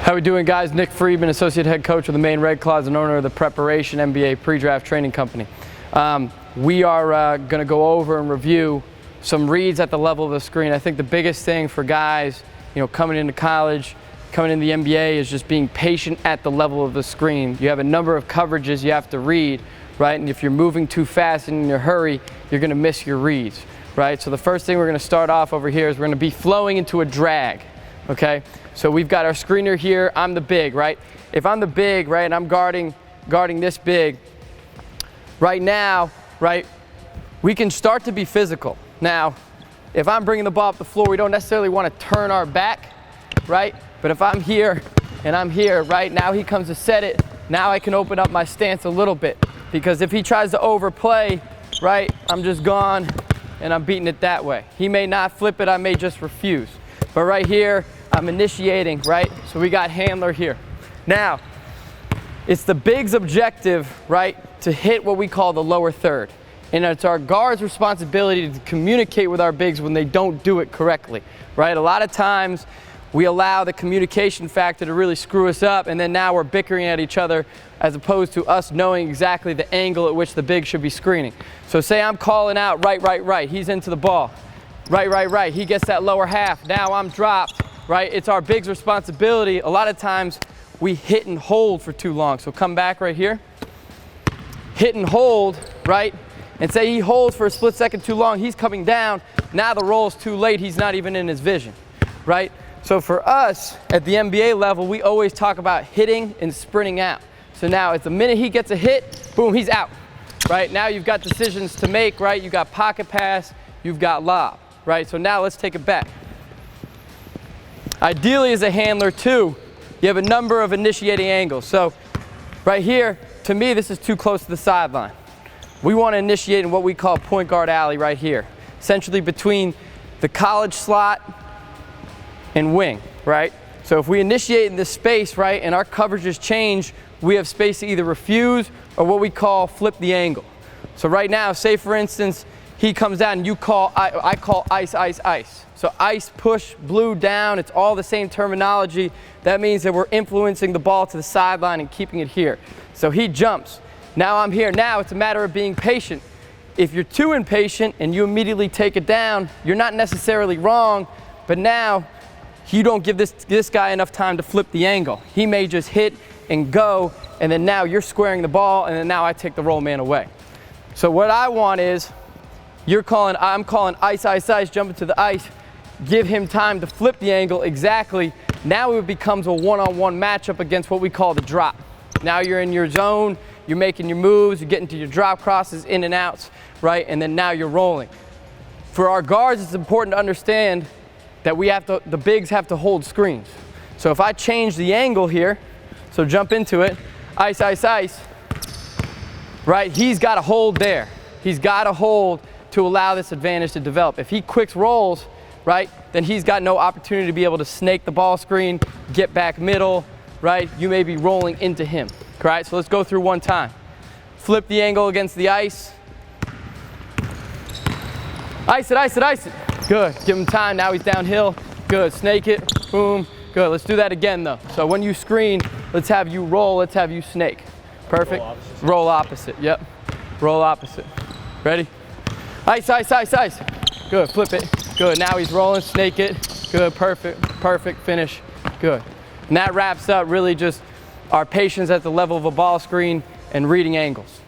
How we doing, guys? Nick Friedman, Associate Head Coach with the Maine Red Claws and owner of the Preparation MBA Pre-Draft Training Company. We are going to go over and review some reads at the level of the screen. I think the biggest thing for guys, coming into college, coming into the NBA is just being patient at the level of the screen. You have a number of coverages you have to read, right? And if you're moving too fast and in a hurry, you're going to miss your reads, right? So the first thing we're going to start off over here is we're going to be flowing into a drag, okay? So we've got our screener here. I'm the big, right? If I'm the big, right, and I'm guarding this big, right now, right, we can start to be physical. Now, if I'm bringing the ball up the floor, we don't necessarily want to turn our back, right? But if I'm here and I'm here, right, now he comes to set it, now I can open up my stance a little bit. Because if he tries to overplay, right, I'm just gone and I'm beating it that way. He may not flip it, I may just refuse. But right here, I'm initiating, right? So we got handler here. Now, it's the big's objective, right, to hit what we call the lower third. And it's our guard's responsibility to communicate with our bigs when they don't do it correctly, right? A lot of times we allow the communication factor to really screw us up, and then now we're bickering at each other as opposed to us knowing exactly the angle at which the big should be screening. So say I'm calling out right, he's into the ball. Right, he gets that lower half. Now I'm dropped, right? It's our big's responsibility. A lot of times we hit and hold for too long. So come back right here. Hit and hold, right? And say he holds for a split second too long, he's coming down. Now the roll's too late, he's not even in his vision, right? So for us, at the NBA level, we always talk about hitting and sprinting out. So now it's the minute he gets a hit, boom, he's out, right? Now you've got decisions to make, right? You've got pocket pass, you've got lob, right? So now let's take it back. Ideally as a handler too, you have a number of initiating angles. So right here, to me, this is too close to the sideline. We want to initiate in what we call point guard alley right here, essentially between the college slot and wing, right? So if we initiate in this space, right, and our coverages change, we have space to either refuse or what we call flip the angle. So right now, say for instance, he comes down and you call, I call ice. So ice, push, blue, down, it's all the same terminology. That means that we're influencing the ball to the sideline and keeping it here. So he jumps. Now I'm here. Now it's a matter of being patient. If you're too impatient and you immediately take it down, you're not necessarily wrong, but now you don't give this guy enough time to flip the angle. He may just hit and go, and then now you're squaring the ball, and then now I take the roll man away. So what I want is, I'm calling ice, jump into the ice, give him time to flip the angle exactly. Now it becomes a one-on-one matchup against what we call the drop. Now you're in your zone, you're making your moves, you're getting to your drop crosses, in and outs, right? And then now you're rolling. For our guards, it's important to understand that the bigs have to hold screens. So if I change the angle here, so jump into it, ice, right? He's got to hold there. He's got to hold to allow this advantage to develop. If he quick rolls, right, then he's got no opportunity to be able to snake the ball screen, get back middle, right? You may be rolling into him. All right, so let's go through one time. Flip the angle against the ice. Ice it. Good, give him time, now he's downhill. Good, snake it, boom. Good, let's do that again though. So when you screen, let's have you roll, let's have you snake. Perfect, roll opposite, yep. Roll opposite, ready? Ice. Good, flip it, good, now he's rolling, snake it. Good, perfect, finish, good. And that wraps up really just our patience at the level of a ball screen and reading angles.